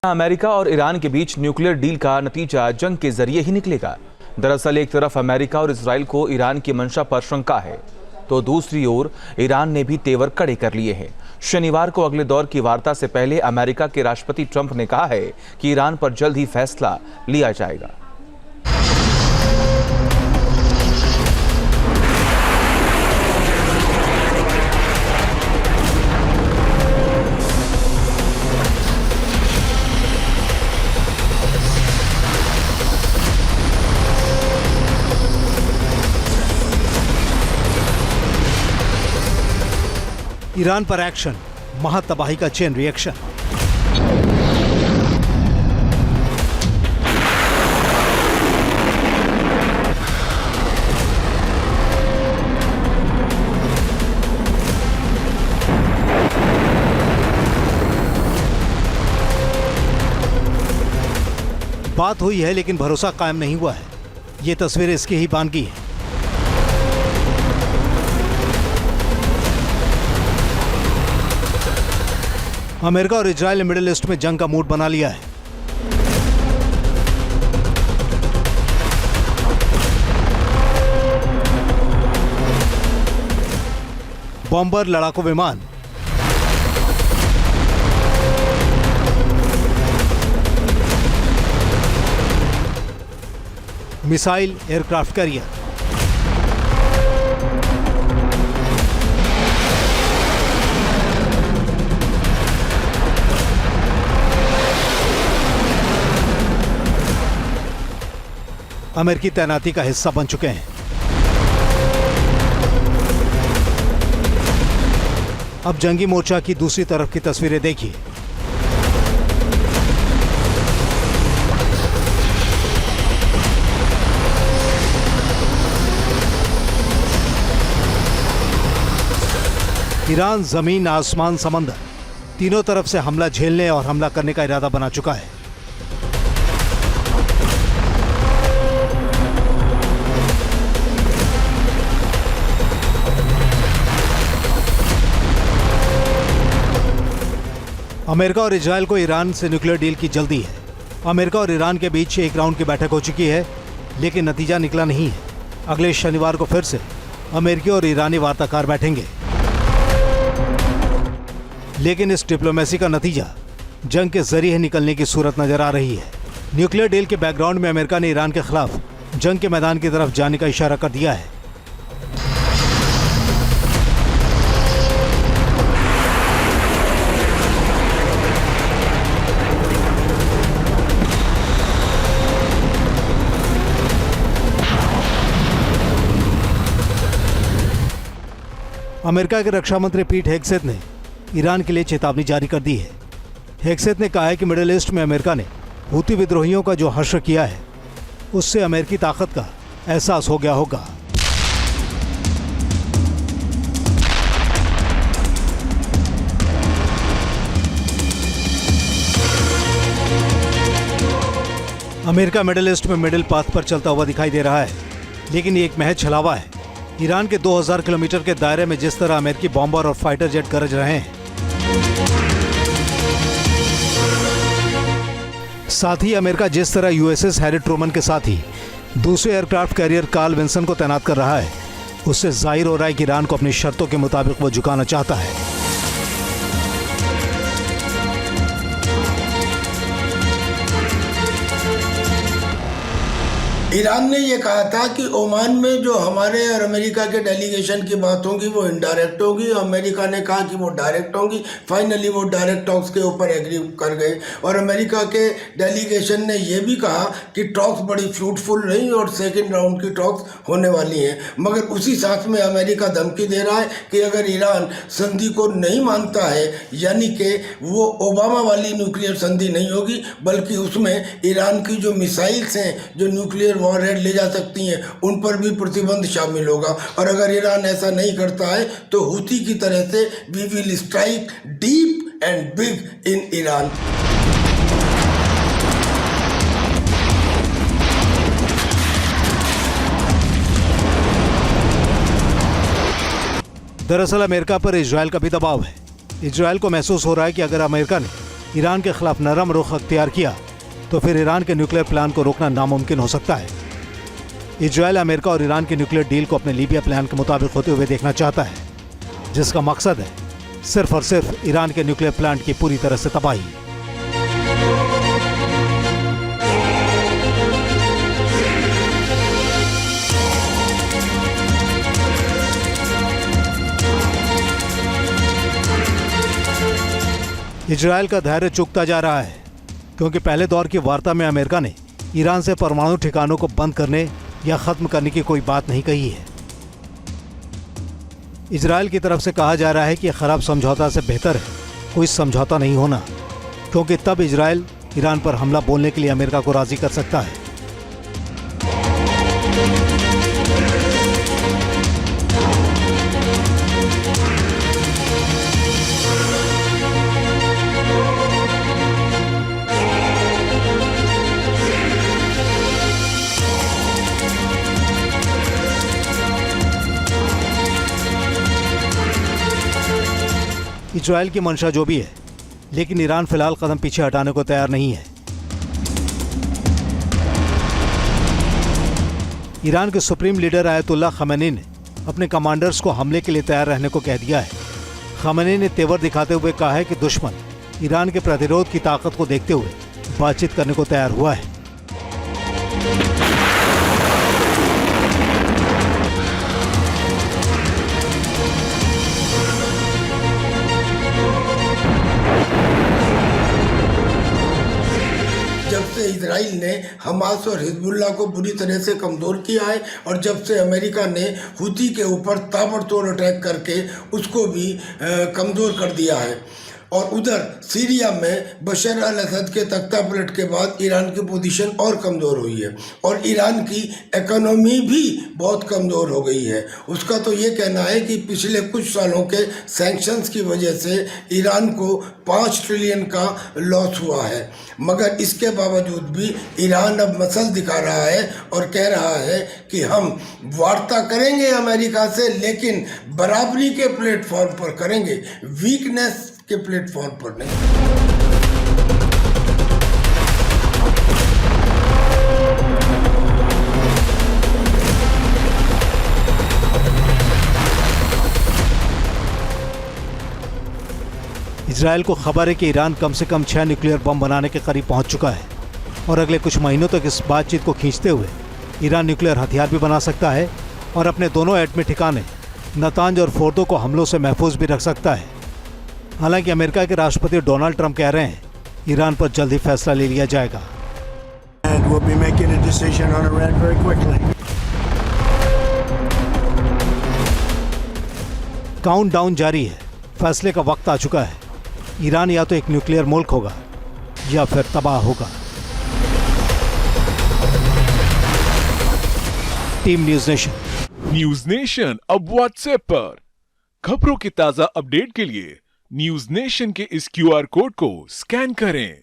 America और Iran के बीच nuclear deal का नतीजा जंग के जरिए ही निकलेगा। दरअसल एक तरफ अमेरिका और इजराइल को ईरान की मंशा पर शंका है, तो दूसरी ओर ईरान ने भी तेवर कड़े कर लिए हैं। शनिवार को अगले दौर की वार्ता से पहले अमेरिका के राष्ट्रपति ट्रंप ने कहा है कि ईरान पर जल्द ही फैसला लिया जाएगा। ईरान पर एक्शन, महातबाही का चेन रिएक्शन। बात हुई है लेकिन भरोसा कायम नहीं हुआ है। ये तस्वीरें इसकी ही बानगी है। अमेरिका और इजराइल ने मिडिल ईस्ट में जंग का मूड बना लिया है। बॉम्बर, लड़ाकू विमान, मिसाइल, एयरक्राफ्ट कैरियर। अमेरिकी तैनाती का हिस्सा बन चुके हैं। अब जंगी मोर्चा की दूसरी तरफ की तस्वीरें देखिए। ईरान जमीन, आसमान, समंदर, तीनों तरफ से हमला झेलने और हमला करने का इरादा बना चुका है। अमेरिका और इजराइल को ईरान से न्यूक्लियर डील की जल्दी है। अमेरिका और ईरान के बीच एक राउंड की बैठक हो चुकी है, लेकिन नतीजा निकला नहीं है। अगले शनिवार को फिर से अमेरिकी और ईरानी वार्ताकार बैठेंगे, लेकिन इस डिप्लोमेसी का नतीजा जंग के जरिए निकलने की सूरत नजर आ रही है। न्यूक्लियर डील के बैकग्राउंड में अमेरिका ने ईरान के खिलाफ जंग के मैदान की तरफ जाने का इशारा कर दिया है। अमेरिका के रक्षा मंत्री पीट हेगसेथ ने ईरान के लिए चेतावनी जारी कर दी है। हेगसेथ ने कहा है कि मिडिल ईस्ट में अमेरिका ने हूती विद्रोहियों का जो हश्र किया है, उससे अमेरिकी ताकत का एहसास हो गया होगा। अमेरिका मिडिल ईस्ट में मिडिल पाथ पर चलता हुआ दिखाई दे रहा है, लेकिन ये एक महज छलावा है। ईरान के 2000 किलोमीटर के दायरे में जिस तरह अमेरिकी बॉम्बर और फाइटर जेट गरज रहे हैं, साथ ही अमेरिका जिस तरह यूएसएस हैरी ट्रूमन के साथ ही दूसरे एयरक्राफ्ट कैरियर कार्ल विंसन को तैनात कर रहा है, उससे जाहिर हो रहा है कि ईरान को अपनी शर्तों के मुताबिक वो झुकाना चाहता है। ईरान ने ये कहा था कि ओमान में जो हमारे और अमेरिका के डेलीगेशन की बात होगी वो इनडायरेक्ट होगी। अमेरिका ने कहा कि वो डायरेक्ट होगी। फाइनली वो डायरेक्ट टॉक्स के ऊपर एग्री कर गए और अमेरिका के डेलीगेशन ने ये भी कहा कि टॉक्स बड़ी फ्रूटफुल रही और सेकेंड राउंड की टॉक्स होने वाली हैं। मगर उसी साथ में अमेरिका धमकी दे रहा है कि अगर ईरान संधि को नहीं मानता है, यानी कि वो ओबामा वाली न्यूक्लियर संधि नहीं होगी, बल्कि उसमें ईरान की जो मिसाइल्स हैं जो न्यूक्लियर वॉरहेड ले जा सकती हैं, उन पर भी प्रतिबंध शामिल होगा। और अगर ईरान ऐसा नहीं करता है तो हूती की तरह से we will strike deep and big in Iran. दरअसल अमेरिका पर इजराइल का भी दबाव है। इजराइल को महसूस हो रहा है कि अगर अमेरिका ने ईरान के खिलाफ नरम रुख अख्तियार किया तो फिर ईरान के न्यूक्लियर प्लान को रोकना नामुमकिन हो सकता है। इजराइल अमेरिका और ईरान के न्यूक्लियर डील को अपने लीबिया प्लान के मुताबिक होते हुए देखना चाहता है, जिसका मकसद है सिर्फ और सिर्फ ईरान के न्यूक्लियर प्लांट की पूरी तरह से तबाही। इजराइल का धैर्य चूकता जा रहा है क्योंकि पहले दौर की वार्ता में अमेरिका ने ईरान से परमाणु ठिकानों को बंद करने या खत्म करने की कोई बात नहीं कही है। इजराइल की तरफ से कहा जा रहा है कि खराब समझौता से बेहतर है कोई समझौता नहीं होना, क्योंकि तब इजराइल ईरान पर हमला बोलने के लिए अमेरिका को राजी कर सकता है। इजराइल की मंशा जो भी है, लेकिन ईरान फिलहाल कदम पीछे हटाने को तैयार नहीं है। ईरान के सुप्रीम लीडर आयतुल्लाह खमेनी ने अपने कमांडर्स को हमले के लिए तैयार रहने को कह दिया है। खमेनी ने तेवर दिखाते हुए कहा है कि दुश्मन ईरान के प्रतिरोध की ताकत को देखते हुए बातचीत करने को तैयार हुआ है। जब से इजराइल ने हमास और हिजबुल्लाह को बुरी तरह से कमज़ोर किया है और जब से अमेरिका ने हुती के ऊपर ताबड़तोड़ अटैक करके उसको भी कमज़ोर कर दिया है, और उधर सीरिया में बशर अल असद के तख्ता पलट के बाद ईरान की पोजीशन और कमज़ोर हुई है और ईरान की इकोनॉमी भी बहुत कमज़ोर हो गई है। उसका तो ये कहना है कि पिछले कुछ सालों के सैंक्शंस की वजह से ईरान को 5 ट्रिलियन का लॉस हुआ है, मगर इसके बावजूद भी ईरान अब मसल दिखा रहा है और कह रहा है कि हम वार्ता करेंगे अमेरिका से, लेकिन बराबरी के प्लेटफॉर्म पर करेंगे, वीकनेस के प्लेटफॉर्म पर नहीं। इजराइल को खबर है कि ईरान कम से कम 6 न्यूक्लियर बम बनाने के करीब पहुंच चुका है और अगले कुछ महीनों तक इस बातचीत को खींचते हुए ईरान न्यूक्लियर हथियार भी बना सकता है और अपने दोनों एटमी ठिकाने नतांज और फोर्दो को हमलों से महफूज भी रख सकता है। हालांकि अमेरिका के राष्ट्रपति डोनाल्ड ट्रंप कह रहे हैं ईरान पर जल्द ही फैसला ले लिया जाएगा। काउंटडाउन जारी है, फैसले का वक्त आ चुका है। ईरान या तो एक न्यूक्लियर मुल्क होगा या फिर तबाह होगा। Team news nation. News nation अब व्हाट्सएप पर खबरों की ताजा अपडेट के लिए न्यूज़ नेशन के इस QR कोड को स्कैन करें।